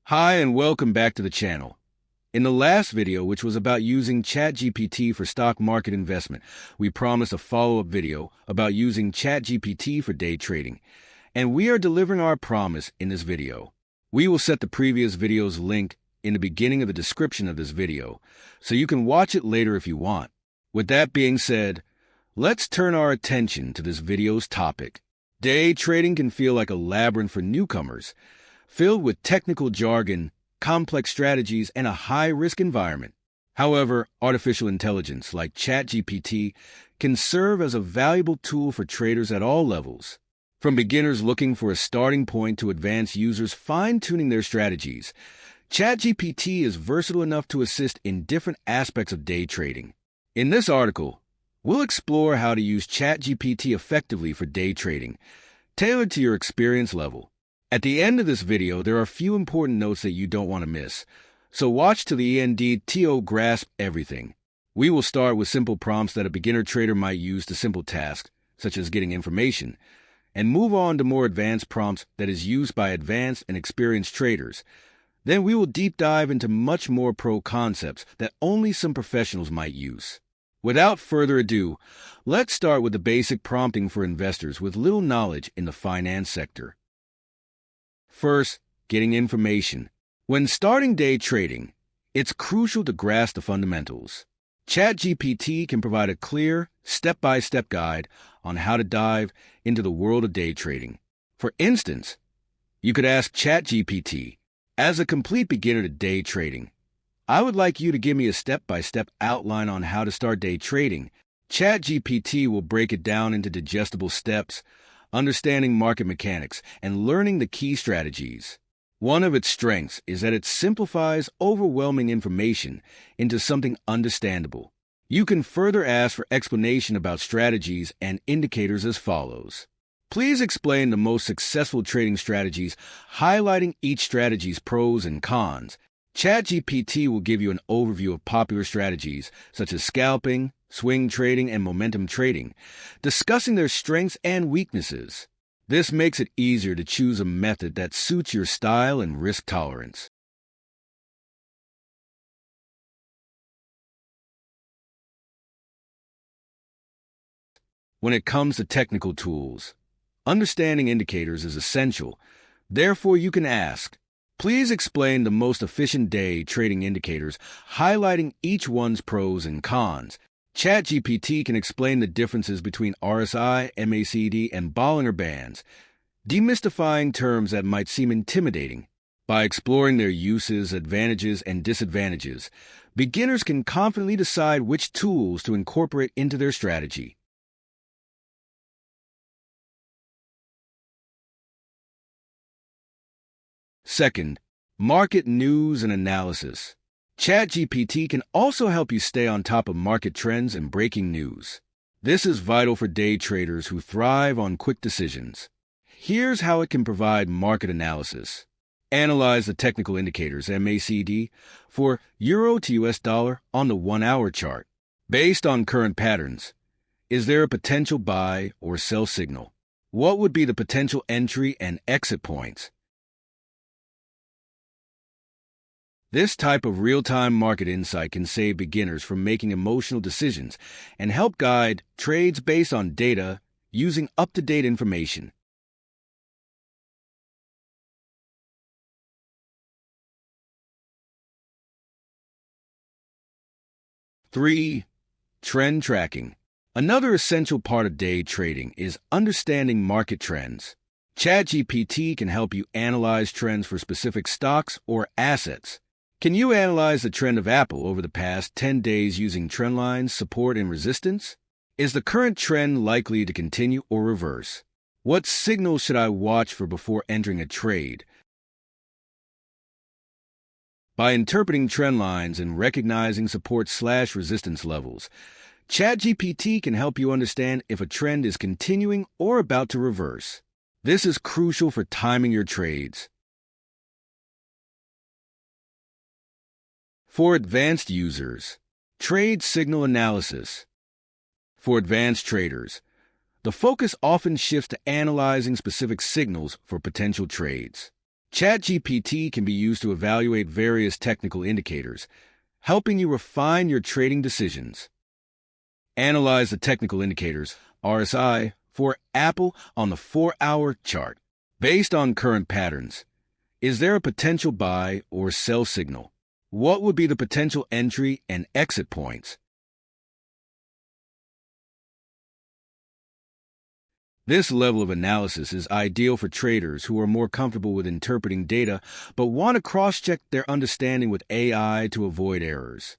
Hi and welcome back to the channel. In the last video, which was about using ChatGPT for stock market investment, we promised a follow-up video about using ChatGPT for day trading, and we are delivering our promise in this video. We will set the previous video's link in the beginning of the description of this video, so you can watch it later if you want. With that being said, let's turn our attention to this video's topic. Day trading can feel like a labyrinth for newcomers, filled with technical jargon, complex strategies, and a high-risk environment. However, artificial intelligence like ChatGPT can serve as a valuable tool for traders at all levels. From beginners looking for a starting point to advanced users fine-tuning their strategies, ChatGPT is versatile enough to assist in different aspects of day trading. In this article, we'll explore how to use ChatGPT effectively for day trading, tailored to your experience level. At the end of this video, there are a few important notes that you don't want to miss, so watch till the end to grasp everything. We will start with simple prompts that a beginner trader might use to simple tasks, such as getting information, and move on to more advanced prompts that is used by advanced and experienced traders. Then we will deep dive into much more pro concepts that only some professionals might use. Without further ado, let's start with the basic prompting for investors with little knowledge in the finance sector. First, getting information. When starting day trading, it's crucial to grasp the fundamentals. ChatGPT can provide a clear, step-by-step guide on how to dive into the world of day trading. For instance, you could ask ChatGPT, as a complete beginner to day trading, I would like you to give me a step-by-step outline on how to start day trading. ChatGPT will break it down into digestible steps, understanding market mechanics, and learning the key strategies. One of its strengths is that it simplifies overwhelming information into something understandable. You can further ask for explanation about strategies and indicators as follows. Please explain the most successful trading strategies, highlighting each strategy's pros and cons. ChatGPT will give you an overview of popular strategies such as scalping, swing trading, and momentum trading, discussing their strengths and weaknesses. This makes it easier to choose a method that suits your style and risk tolerance. When it comes to technical tools, understanding indicators is essential. Therefore, you can ask, please explain the most efficient day trading indicators, highlighting each one's pros and cons. ChatGPT can explain the differences between RSI, MACD, and Bollinger Bands, demystifying terms that might seem intimidating. By exploring their uses, advantages, and disadvantages, beginners can confidently decide which tools to incorporate into their strategy. Second, market news and analysis. ChatGPT can also help you stay on top of market trends and breaking news. This is vital for day traders who thrive on quick decisions. Here's how it can provide market analysis. Analyze the technical indicators MACD for Euro to US dollar on the 1-hour chart. Based on current patterns, is there a potential buy or sell signal? What would be the potential entry and exit points? This type of real-time market insight can save beginners from making emotional decisions and help guide trades based on data using up-to-date information. Three, trend tracking. Another essential part of day trading is understanding market trends. ChatGPT can help you analyze trends for specific stocks or assets. Can you analyze the trend of Apple over the past 10 days using trend lines, support, and resistance? Is the current trend likely to continue or reverse? What signals should I watch for before entering a trade? By interpreting trend lines and recognizing support/resistance levels, ChatGPT can help you understand if a trend is continuing or about to reverse. This is crucial for timing your trades. For advanced users, trade signal analysis. For advanced traders, the focus often shifts to analyzing specific signals for potential trades. ChatGPT can be used to evaluate various technical indicators, helping you refine your trading decisions. Analyze the technical indicators, RSI, for Apple on the 4-hour chart. Based on current patterns, is there a potential buy or sell signal? What would be the potential entry and exit points? This level of analysis is ideal for traders who are more comfortable with interpreting data but want to cross-check their understanding with AI to avoid errors.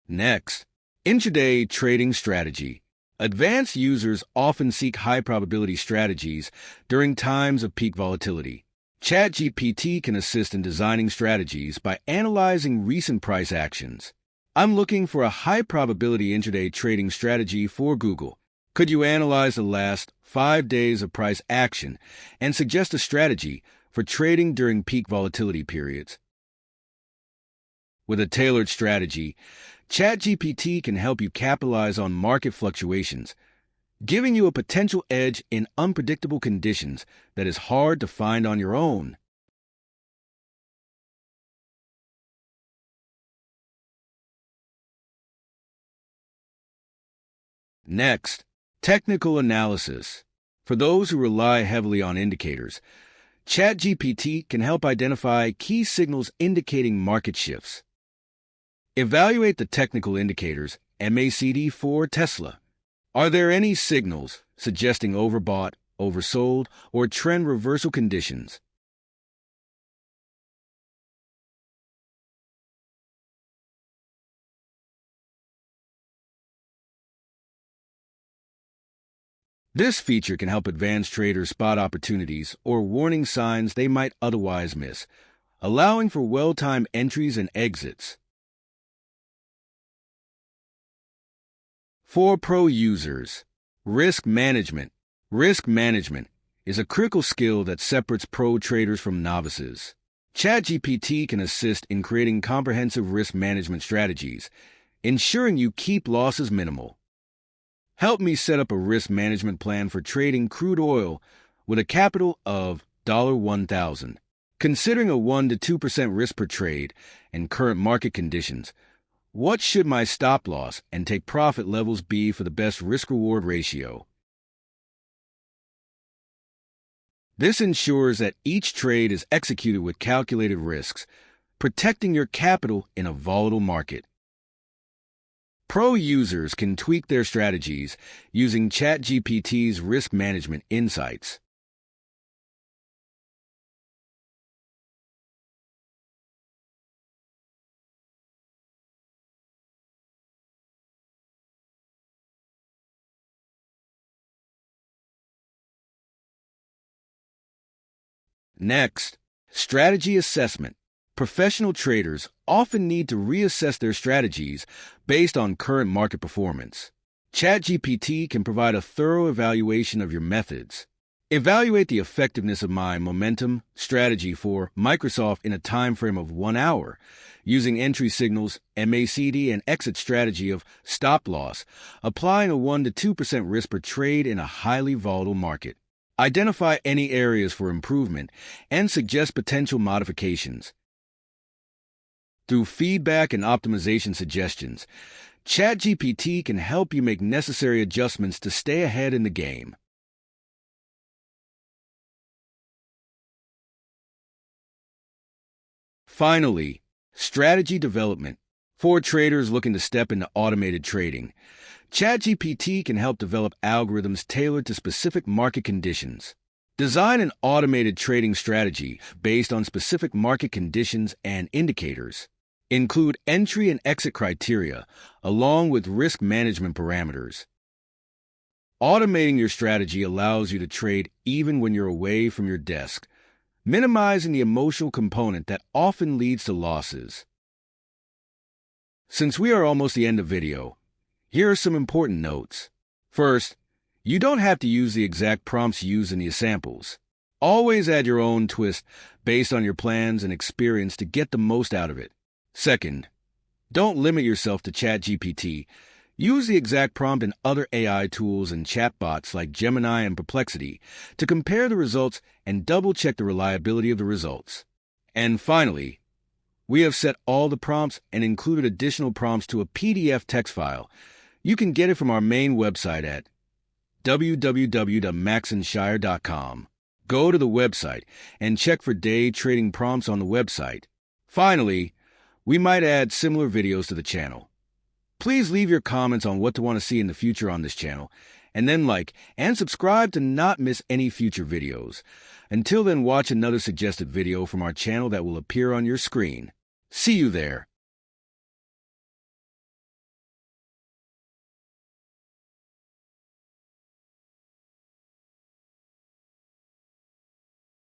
Next, intraday trading strategy. Advanced users often seek high-probability strategies during times of peak volatility. ChatGPT can assist in designing strategies by analyzing recent price actions. I'm looking for a high-probability intraday trading strategy for Google. Could you analyze the last 5 days of price action and suggest a strategy for trading during peak volatility periods? With a tailored strategy, ChatGPT can help you capitalize on market fluctuations, giving you a potential edge in unpredictable conditions that is hard to find on your own. Next, technical analysis. For those who rely heavily on indicators, ChatGPT can help identify key signals indicating market shifts. Evaluate the technical indicators, MACD for Tesla. Are there any signals suggesting overbought, oversold, or trend reversal conditions? This feature can help advanced traders spot opportunities or warning signs they might otherwise miss, allowing for well-timed entries and exits. For pro users, risk management. Risk management is a critical skill that separates pro traders from novices. ChatGPT can assist in creating comprehensive risk management strategies, ensuring you keep losses minimal. Help me set up a risk management plan for trading crude oil with a capital of $1,000. Considering a 1 to 2% risk per trade and current market conditions, what should my stop loss and take profit levels be for the best risk-reward ratio? This ensures that each trade is executed with calculated risks, protecting your capital in a volatile market. Pro users can tweak their strategies using ChatGPT's risk management insights. Next, strategy assessment. Professional traders often need to reassess their strategies based on current market performance. ChatGPT can provide a thorough evaluation of your methods. Evaluate the effectiveness of my momentum strategy for Microsoft in a time frame of 1 hour, using entry signals, MACD, and exit strategy of stop loss, applying a 1 to 2% risk per trade in a highly volatile market. Identify any areas for improvement and suggest potential modifications. Through feedback and optimization suggestions, ChatGPT can help you make necessary adjustments to stay ahead in the game. Finally, strategy development. For traders looking to step into automated trading, ChatGPT can help develop algorithms tailored to specific market conditions. Design an automated trading strategy based on specific market conditions and indicators. Include entry and exit criteria, along with risk management parameters. Automating your strategy allows you to trade even when you're away from your desk, minimizing the emotional component that often leads to losses. Since we are almost the end of video, here are some important notes. First, you don't have to use the exact prompts used in the samples. Always add your own twist based on your plans and experience to get the most out of it. Second, don't limit yourself to ChatGPT. Use the exact prompt in other AI tools and chatbots like Gemini and Perplexity to compare the results and double-check the reliability of the results. And finally, we have set all the prompts and included additional prompts to a PDF text file. You can get it from our main website at www.maxandshire.com. Go to the website and check for day trading prompts on the website. Finally, we might add similar videos to the channel. Please leave your comments on what to want to see in the future on this channel, and then like and subscribe to not miss any future videos. Until then, watch another suggested video from our channel that will appear on your screen. See you there.